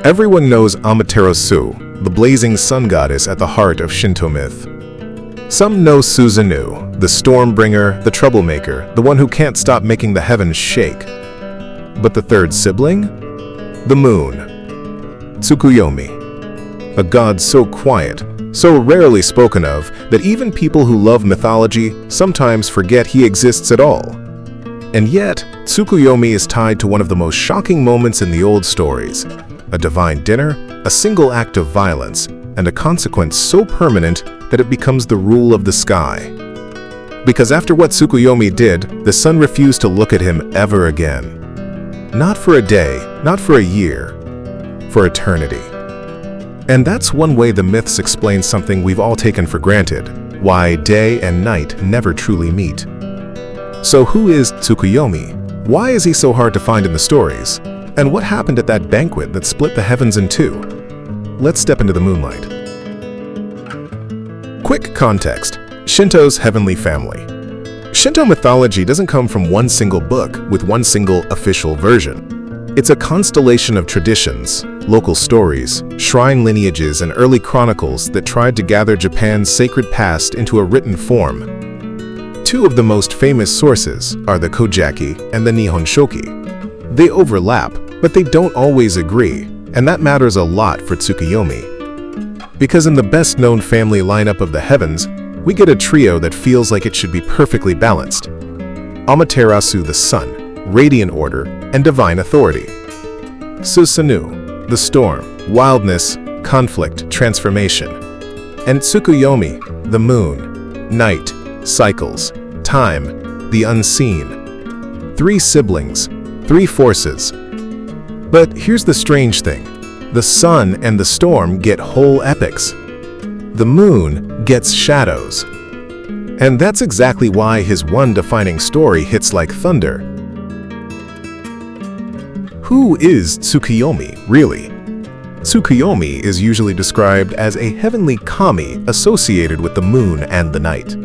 Everyone knows Amaterasu, the blazing sun goddess at the heart of Shinto myth. Some know Susanoo, the storm bringer, the troublemaker, the one who can't stop making the heavens shake. But the third sibling? The moon. Tsukuyomi. A god so quiet, so rarely spoken of, that even people who love mythology sometimes forget he exists at all. And yet, Tsukuyomi is tied to one of the most shocking moments in the old stories: a divine dinner, a single act of violence, and a consequence so permanent that it becomes the rule of the sky. Because after what Tsukuyomi did, the sun refused to look at him ever again. Not for a day, not for a year, for eternity. And that's one way the myths explain something we've all taken for granted: why day and night never truly meet. So who is Tsukuyomi? Why is he so hard to find in the stories? And what happened at that banquet that split the heavens in two? Let's step into the moonlight. Quick context: Shinto's heavenly family. Shinto mythology doesn't come from one single book with one single official version. It's a constellation of traditions, local stories, shrine lineages, and early chronicles that tried to gather Japan's sacred past into a written form. Two of the most famous sources are the Kojiki and the Nihon Shoki. They overlap, but they don't always agree, and that matters a lot for Tsukuyomi. Because in the best-known family lineup of the heavens, we get a trio that feels like it should be perfectly balanced: Amaterasu the sun, radiant order, and divine authority; Susanoo, the storm, wildness, conflict, transformation; and Tsukuyomi, the moon, night, cycles, time, the unseen. Three siblings, three forces. But here's the strange thing: the sun and the storm get whole epics. The moon gets shadows. And that's exactly why his one defining story hits like thunder. Who is Tsukuyomi, really? Tsukuyomi is usually described as a heavenly kami associated with the moon and the night.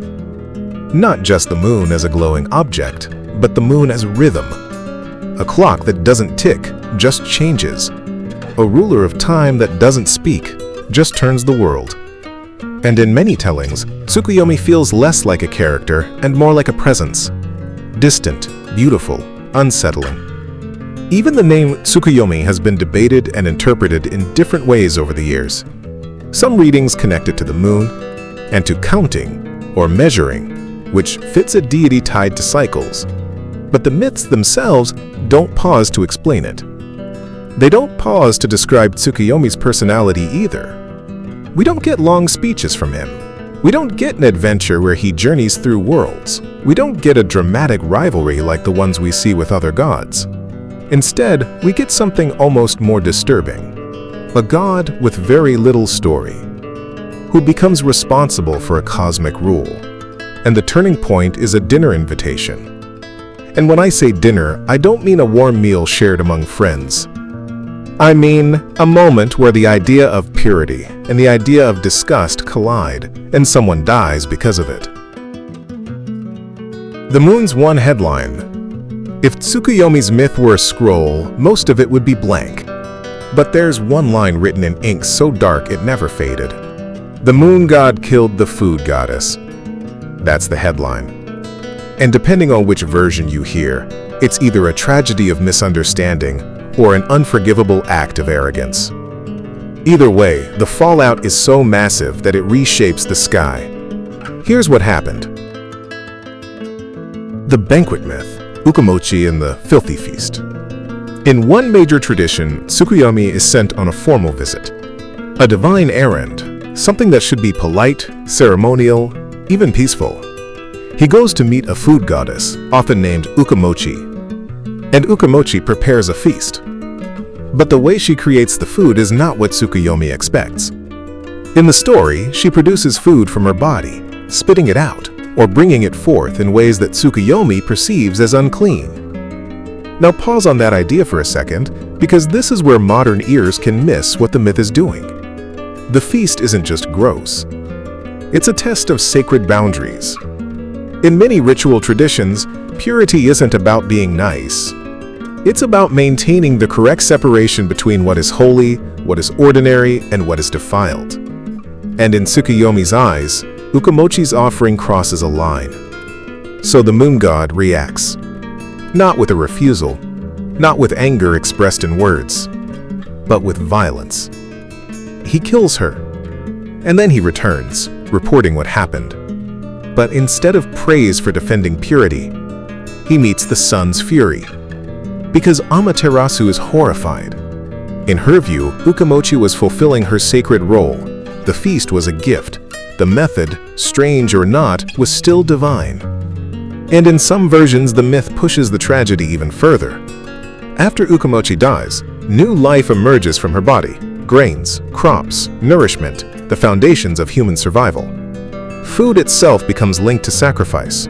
Not just the moon as a glowing object, but the moon as rhythm. A clock that doesn't tick, just changes. A ruler of time that doesn't speak, just turns the world. And in many tellings, Tsukuyomi feels less like a character and more like a presence. Distant, beautiful, unsettling. Even the name Tsukuyomi has been debated and interpreted in different ways over the years. Some readings connect it to the moon, and to counting, or measuring, which fits a deity tied to cycles. But the myths themselves don't pause to explain it. They don't pause to describe Tsukuyomi's personality either. We don't get long speeches from him. We don't get an adventure where he journeys through worlds. We don't get a dramatic rivalry like the ones we see with other gods. Instead, we get something almost more disturbing: a god with very little story, who becomes responsible for a cosmic rule. And the turning point is a dinner invitation. And when I say dinner, I don't mean a warm meal shared among friends. I mean a moment where the idea of purity and the idea of disgust collide, and someone dies because of it. The moon's one headline. If Tsukuyomi's myth were a scroll, most of it would be blank. But there's one line written in ink so dark it never faded. The moon god killed the food goddess. That's the headline. And depending on which version you hear, it's either a tragedy of misunderstanding or an unforgivable act of arrogance. Either way, the fallout is so massive that it reshapes the sky. Here's what happened. The banquet myth, Ukemochi and the filthy feast. In one major tradition, Tsukuyomi is sent on a formal visit. A divine errand, something that should be polite, ceremonial, even peaceful. He goes to meet a food goddess, often named Ukemochi. And Ukemochi prepares a feast. But the way she creates the food is not what Tsukuyomi expects. In the story, she produces food from her body, spitting it out, or bringing it forth in ways that Tsukuyomi perceives as unclean. Now pause on that idea for a second, because this is where modern ears can miss what the myth is doing. The feast isn't just gross. It's a test of sacred boundaries. In many ritual traditions, purity isn't about being nice. It's about maintaining the correct separation between what is holy, what is ordinary, and what is defiled. And in Tsukuyomi's eyes, Ukemochi's offering crosses a line. So the moon god reacts. Not with a refusal, not with anger expressed in words, but with violence. He kills her, and then he returns, reporting what happened. But instead of praise for defending purity, he meets the sun's fury. Because Amaterasu is horrified. In her view, Ukemochi was fulfilling her sacred role. The feast was a gift. The method, strange or not, was still divine. And in some versions, the myth pushes the tragedy even further. After Ukemochi dies, new life emerges from her body. Grains, crops, nourishment, the foundations of human survival. Food itself becomes linked to sacrifice.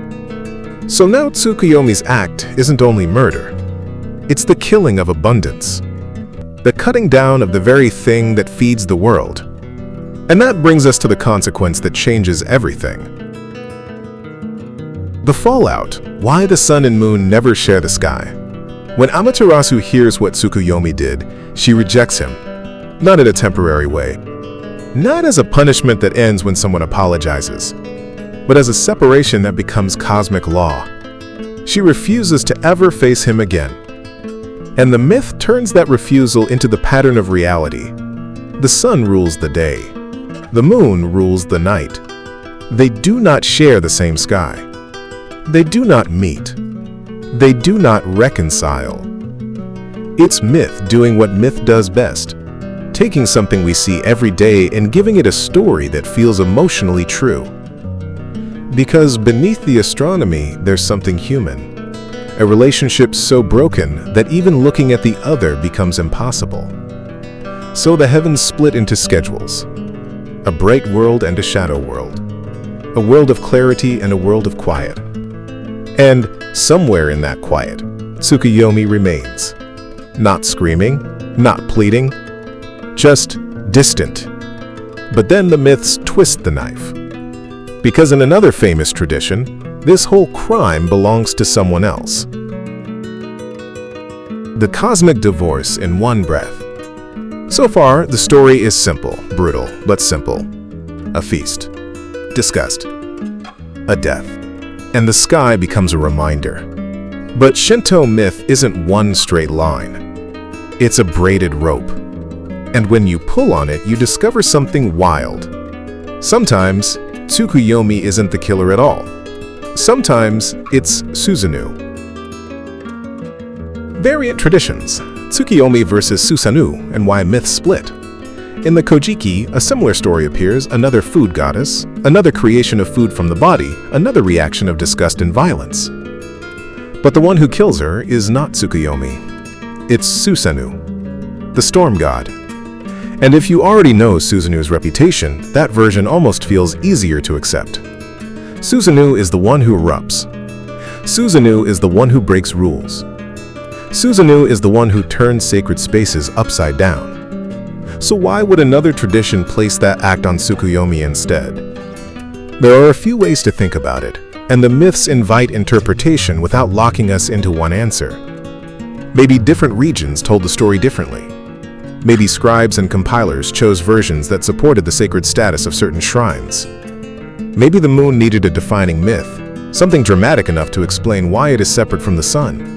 So now Tsukuyomi's act isn't only murder. It's the killing of abundance. The cutting down of the very thing that feeds the world. And that brings us to the consequence that changes everything. The fallout, why the sun and moon never share the sky. When Amaterasu hears what Tsukuyomi did, she rejects him. Not in a temporary way. Not as a punishment that ends when someone apologizes, but as a separation that becomes cosmic law. She refuses to ever face him again. And the myth turns that refusal into the pattern of reality. The sun rules the day. The moon rules the night. They do not share the same sky. They do not meet. They do not reconcile. It's myth doing what myth does best, taking something we see every day and giving it a story that feels emotionally true. Because beneath the astronomy, there's something human. A relationship so broken that even looking at the other becomes impossible. So the heavens split into schedules. A bright world and a shadow world. A world of clarity and a world of quiet. And somewhere in that quiet, Tsukuyomi remains. Not screaming, not pleading, just distant. But then the myths twist the knife. Because in another famous tradition, this whole crime belongs to someone else. The cosmic divorce in one breath. So far, the story is simple, brutal, but simple. A feast. Disgust. A death. And the sky becomes a reminder. But Shinto myth isn't one straight line. It's a braided rope. And when you pull on it, you discover something wild. Sometimes, Tsukuyomi isn't the killer at all. Sometimes, it's Susanoo. Variant traditions. Tsukuyomi versus Susanoo and why myths split. In the Kojiki, a similar story appears, another food goddess, another creation of food from the body, another reaction of disgust and violence. But the one who kills her is not Tsukuyomi. It's Susanoo, the storm god. And if you already know Susanoo's reputation, that version almost feels easier to accept. Susanoo is the one who erupts. Susanoo is the one who breaks rules. Susanoo is the one who turns sacred spaces upside down. So why would another tradition place that act on Tsukuyomi instead? There are a few ways to think about it, and the myths invite interpretation without locking us into one answer. Maybe different regions told the story differently. Maybe scribes and compilers chose versions that supported the sacred status of certain shrines. Maybe the moon needed a defining myth, something dramatic enough to explain why it is separate from the sun.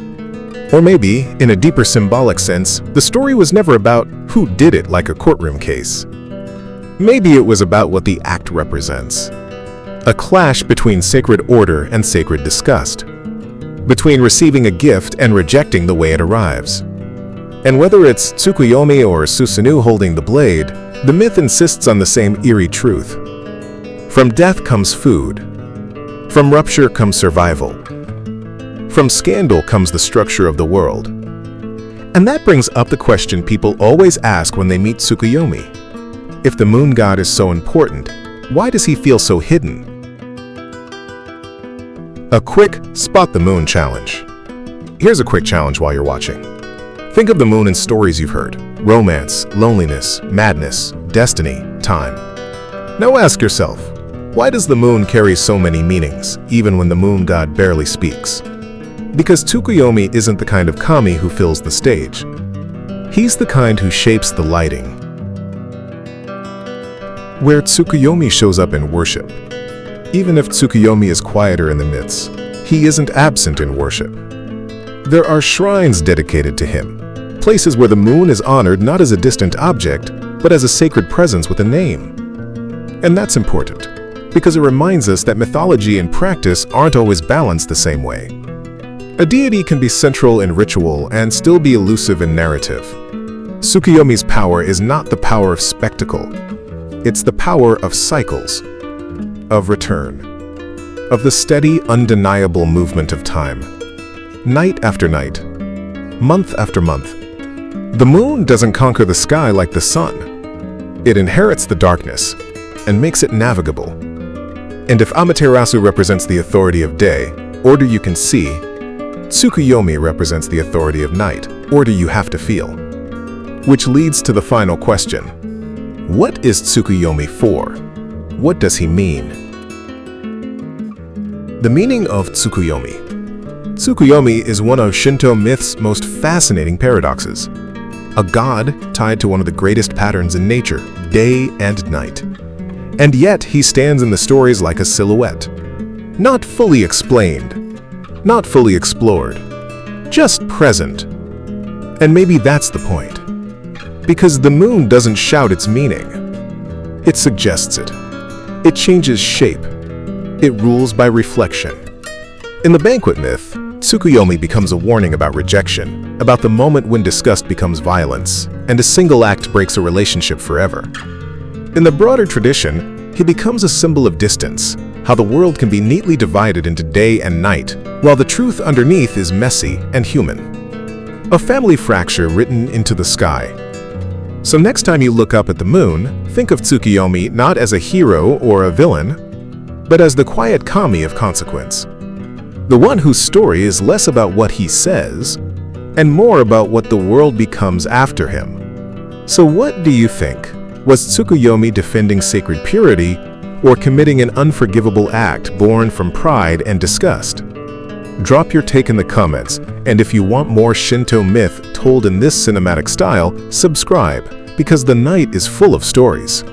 Or maybe, in a deeper symbolic sense, the story was never about who did it like a courtroom case. Maybe it was about what the act represents. A clash between sacred order and sacred disgust. Between receiving a gift and rejecting the way it arrives. And whether it's Tsukuyomi or Susanoo holding the blade, the myth insists on the same eerie truth. From death comes food. From rupture comes survival. From scandal comes the structure of the world. And that brings up the question people always ask when they meet Tsukuyomi. If the moon god is so important, why does he feel so hidden? A quick spot the moon challenge. Here's a quick challenge while you're watching. Think of the moon in stories you've heard: romance, loneliness, madness, destiny, time. Now ask yourself, why does the moon carry so many meanings, even when the moon god barely speaks? Because Tsukuyomi isn't the kind of kami who fills the stage. He's the kind who shapes the lighting. Where Tsukuyomi shows up in worship. Even if Tsukuyomi is quieter in the myths, he isn't absent in worship. There are shrines dedicated to him, places where the moon is honored not as a distant object, but as a sacred presence with a name. And that's important, because it reminds us that mythology and practice aren't always balanced the same way. A deity can be central in ritual and still be elusive in narrative. Tsukuyomi's power is not the power of spectacle. It's the power of cycles, of return, of the steady, undeniable movement of time. Night after night, month after month. The moon doesn't conquer the sky like the sun. It inherits the darkness and makes it navigable. And if Amaterasu represents the authority of day, order you can see, Tsukuyomi represents the authority of night, order you have to feel. Which leads to the final question. What is Tsukuyomi for? What does he mean? The meaning of Tsukuyomi. Tsukuyomi is one of Shinto myth's most fascinating paradoxes. A god tied to one of the greatest patterns in nature, day and night. And yet he stands in the stories like a silhouette. Not fully explained, not fully explored, just present. And maybe that's the point. Because the moon doesn't shout its meaning. It suggests it. It changes shape. It rules by reflection. In the banquet myth, Tsukuyomi becomes a warning about rejection, about the moment when disgust becomes violence, and a single act breaks a relationship forever. In the broader tradition, he becomes a symbol of distance, how the world can be neatly divided into day and night, while the truth underneath is messy and human. A family fracture written into the sky. So next time you look up at the moon, think of Tsukuyomi not as a hero or a villain, but as the quiet kami of consequence. The one whose story is less about what he says, and more about what the world becomes after him. So what do you think? Was Tsukuyomi defending sacred purity, or committing an unforgivable act born from pride and disgust? Drop your take in the comments, and if you want more Shinto myth told in this cinematic style, subscribe, because the night is full of stories.